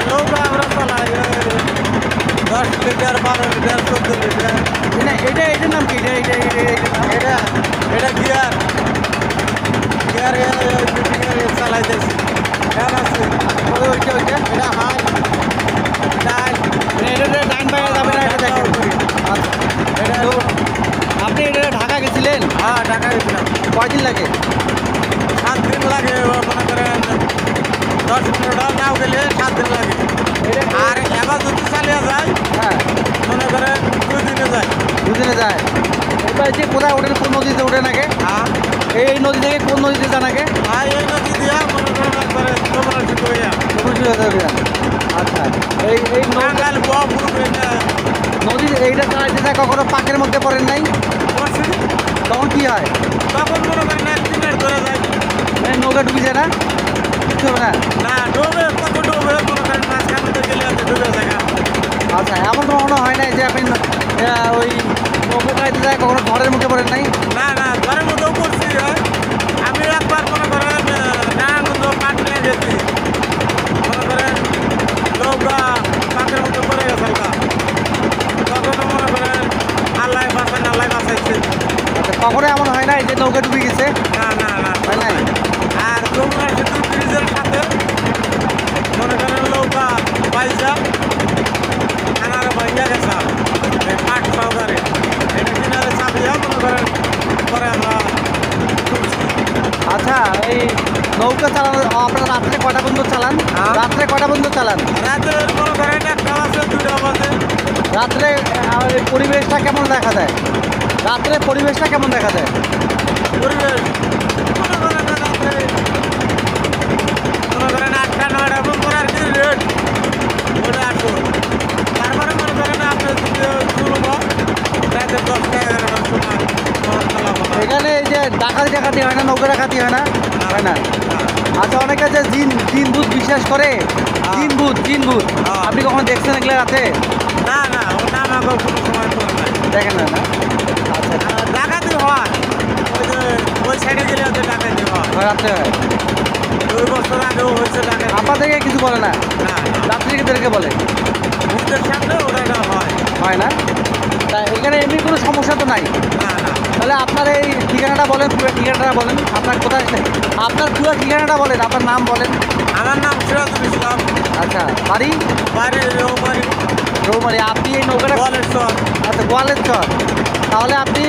নৌকা আমরা চালাই 10 লিটার 12 লিটার 14 লিটার। এটার নাম কি? এটা গিয়ার চালাইতেছি। ওইটা এটা হাল ডাল এটা ডাইন পায়ে যাবে না, এটা দেখেন। আচ্ছা, এটা তো আপনি এটা ঢাকা গেছিলেন? হ্যাঁ ঢাকা গেছিলাম। কয়দিন লাগে? 7 দিন লাগে, মনে করেন 10-15টা নাও গেলে 7 দিন লাগে। আর এবার যদি চালিয়ে যায় হ্যাঁ, মনে করেন 2 দিনে যায়। দুদিনে যায়। এবার যে কোথায় ওঠেন, কোন নদীতে ওঠেন আগে? হ্যাঁ এই নদী থেকে কোন নদীতে যান আগে? আর এই নদী দিয়া মনে করেন একবারে তোমরা শুরু হইয়া আচ্ছা, এই বাঙাল বুয়া পুরো নদী এইটা চালাইতে যায়, কখনো পাকের মধ্যে পড়েন নাই? করছি। তখন কি হয়? তখন মনে করেন 1 মিনিট ধরে যায়। এই নৌকা ডুবে যায় না? কিছু হবে না? না ডোবে, কত ডোবে মনে করেন মাঝখানে তো গেলে আছে ডুবে থাকা। আচ্ছা, এমন কখনো হয় নাই যে আপনি ওই নৌকা চালাইতে যায় কখনো ঝড়ের মুখে পড়েন নাই? না না ঘরের মধ্যেও করছি। আমি একবার মনে করেন নারায়ণগঞ্জ পাট নিয়ে গেছি, মনে করেন নৌকা পাটের মধ্যে পড়ে গেছে ওটা। তখনও মনে করেন আল্লাহ বাঁচাইছে। আচ্ছা, কখনো এমন হয় নাই যে নৌকা ডুবে গেছে? না না না হয় নাই? আর যমুনা সেতু ব্রিজের সাথে মনে করেন নৌকা বাইজা আনারে বাইজা গেছে পাট সহকারে। এটা কিনারে চাপিয়া মনে করেন পরে আমরা তুলছি। আচ্ছা, এই নৌকা চালানো আপনারা রাত্রে কটা পর্যন্ত চালান? হ্যাঁ। রাত্রে কটা পর্যন্ত চালান? রাতে মনে করেন 1টা বাজে 2টা বাজে। রাত্রে এই পরিবেশটা কেমন দেখা যায়? রাত্রে পরিবেশটা কেমন দেখা যায়? পরিবেশ মনে করেন রাত্রে মনে করেন 8টা 9টা পর আর কি রেট ওটা আসুন। তারপরে মনে করেন আপনি শুরু রাতে 10টা 11টার সময় চালাবো। এখানে এই যে ডাকাতি হয় না, নৌকা ডাকাতি হয় না? হয় না। আচ্ছা, অনেকে যে জিন ভূত বিশ্বাস করে, জিন ভূত হ্যাঁ। আপনি কখনো দেখছেন এগুলো রাতে? না না ও নাম আমার কোনো সময় করে নাই। দেখেন না? আচ্ছা, ডাকাতি হয় ওই যে ওই সাইডে গেলে হচ্ছে ডাকাতি হয়। রাত্রে হয়। 2 বছর আগেও হয়েছে ডাকাতি। আপনাদেরকে কিছু বলে না? না রাত্রিদেরকে বলে? ভূতের সামনে ওটা হয় হয় না? তা এখানে এমনি কোনো সমস্যা তো নাই? না না। তাহলে আপনার এই ঠিকানাটা বলেন, পুরো ঠিকানাটা বলেন, আপনার কোথায়, আপনার পুরো ঠিকানাটা বলেন, আপনার নাম বলেন। আমার নাম সিরাজুল ইসলাম, আচ্ছা, বাড়ি? বাড়ি রৌমারি রৌমারি। আপনি এই নৌকাটা, গোয়ালেশ্বর আচ্ছা, গোয়ালেশ্বর। তাহলে আপনি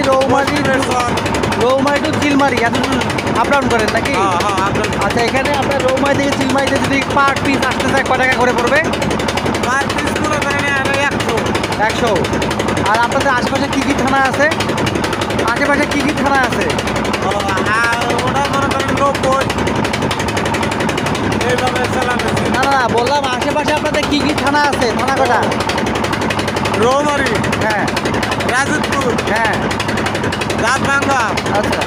রৌমারি টু চিলমারি এতদূর আপ ডাউন করেন নাকি? হ্যাঁ আপনার আচ্ছা, এখানে আপনার রৌমারি থেকে চিলমারিতে যদি পার পিস আসতে চায় কয় টাকা করে পড়বে? পার পিস মনে করেন 100। 100। আর আপনাদের আশেপাশে কী কী থানা আছে? আশেপাশে কী কী থানা আছে? আর ওটা মনে করেন 90 এইভাবে চালানো। না, বললাম আশেপাশে আপনাদের কী কী থানা আছে? থানা কটা? রৌমারি, হ্যাঁ রাজীবপুর, হ্যাঁ। দাঁতভাঙ্গা, আচ্ছা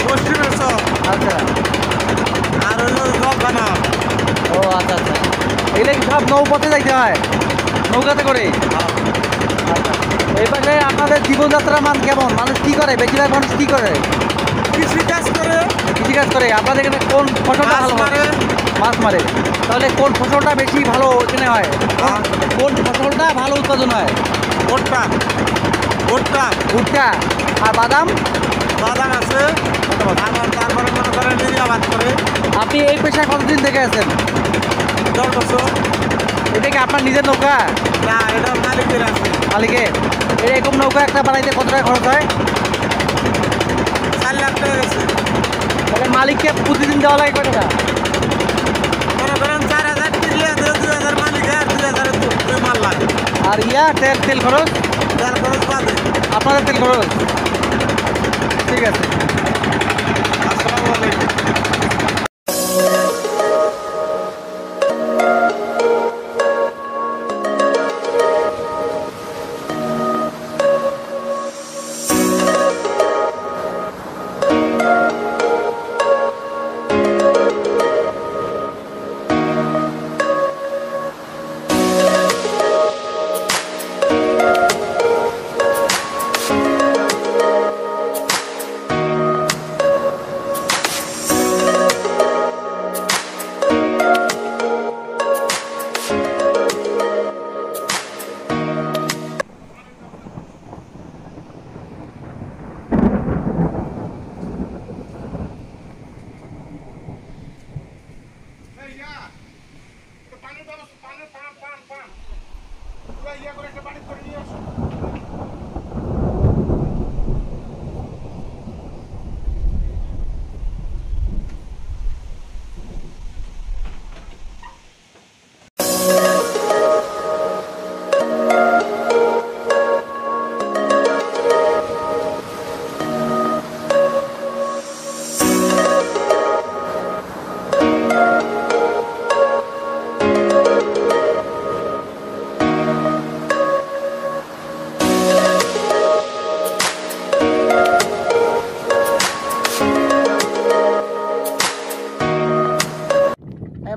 পশ্চিমেশ্বর আচ্ছা। আর হলো জলখানা। ও আচ্ছা আচ্ছা, এগুলো কি সব নৌপথে যাইতে হয়, নৌকাতে করে? আচ্ছা, এই পাশে আপনাদের জীবনযাত্রার মান কেমন? মানুষ কী করে? বেশিরভাগ মানুষ কী করে? কৃষিকাজ করে, কৃষিকাজ করে। আপনাদের এখানে কোন ফসলটা মাছ ভালো হয়? মারে। মাছ মারে। তাহলে কোন ফসলটা বেশি ভালো এখানে হয়? কোন ফসলটা ভালো উৎপাদন হয়? ভুট্টা, ভুট্টা আর বাদাম? বাদাম আছে। আবার তারপরে মনে করেন নির্যাবাদ করে। আপনি এই পেশায় কতদিন থেকে আছেন? 10 বছর। এটা কি আপনার নিজের নৌকা? না এটা মালিকের আছে। মালিকে? এরকম নৌকা একটা বানাইতে কত টাকা খরচ হয়? 4 লাখ টাকা গেছে। তাহলে মালিককে প্রতিদিন দেওয়া লাগে কয় টাকা? মনে করেন 4,000 কিনলে 2,000 মালিক আর 2,000 দুই মাল লাগে। আর তেল খরচ? যার খরচ বাদে। আপনাদের তেল খরচ? ঠিক আছে। আসসালামু আলাইকুম।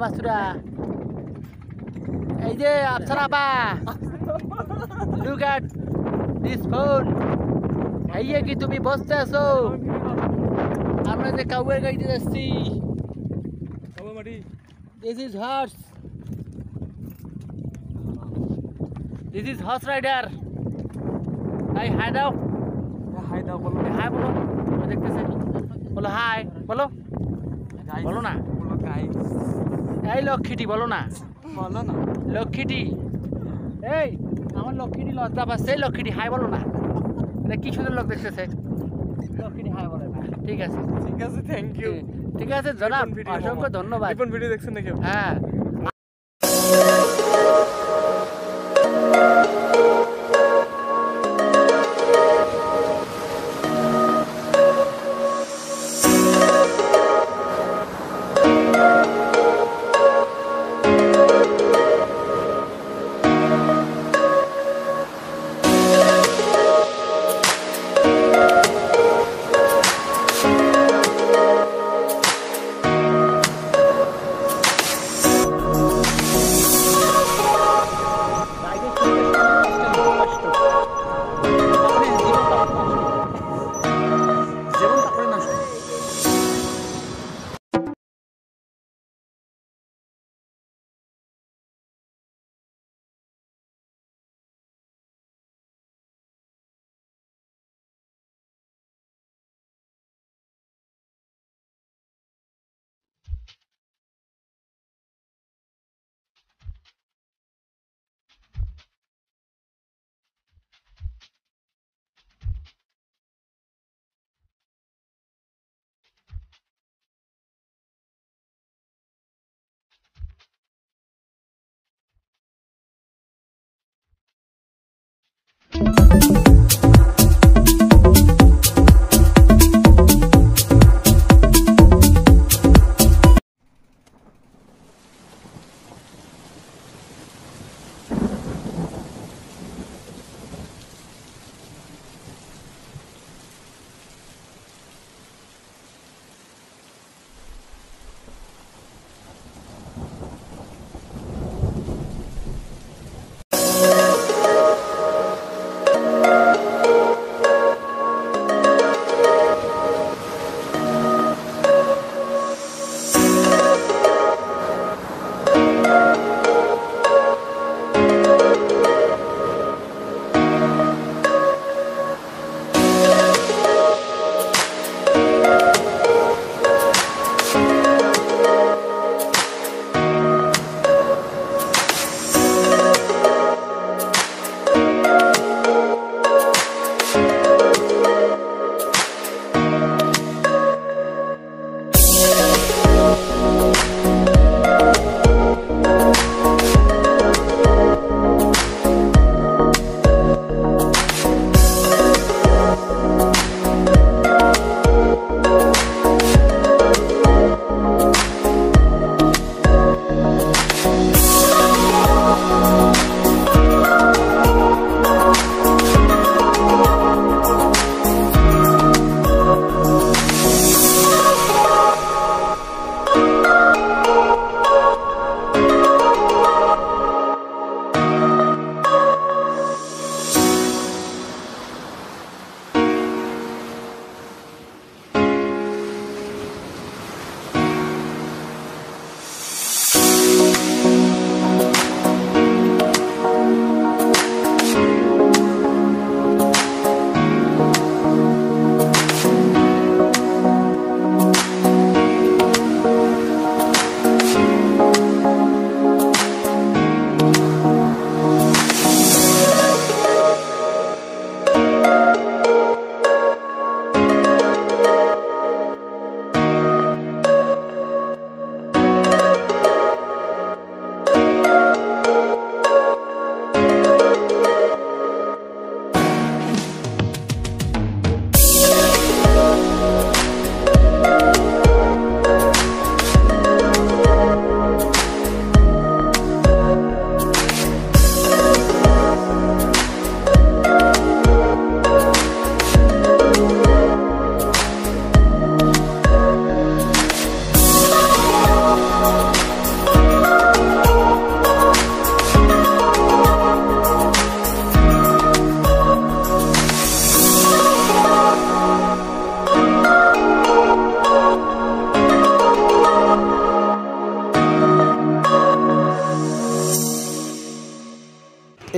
মাসুরা এই যে আফসানা বা লুক এট দিস ফোন এই যে কি তুমি বসতে আছো আমরা যে কাউয়ের গাড়িতে যাচ্ছি this is horse this is horse rider এই হাই দাও বলো হাই বলো দেখতেছেন বলো হাই বলো বলো না এই লক্ষ্মীটি বলো না লক্ষ্মীটি এই আমার লক্ষ্মীটি লজ্জা পাচ্ছে লক্ষ্মীটি হাই বলো না এটা কি সুন্দর লোক দেখতেছে লক্ষ্মীটি হাই বলে না ঠিক আছে থ্যাংক ইউ ঠিক আছে জনাব অসংখ্য ধন্যবাদ ভিডিও দেখছেন নাকি হ্যাঁ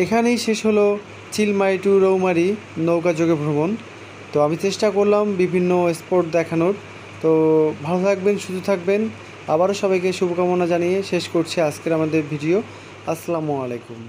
এখানেই শেষ হলো চিলমাই টু রৌমারী নৌকাযোগে ভ্রমণ। তো আমি চেষ্টা করলাম বিভিন্ন স্পট দেখানোর। তো ভালো থাকবেন, সুস্থ থাকবেন। আবারও সবাইকে শুভকামনা জানিয়ে শেষ করছি আজকের আমাদের ভিডিও। আসসালামু আলাইকুম।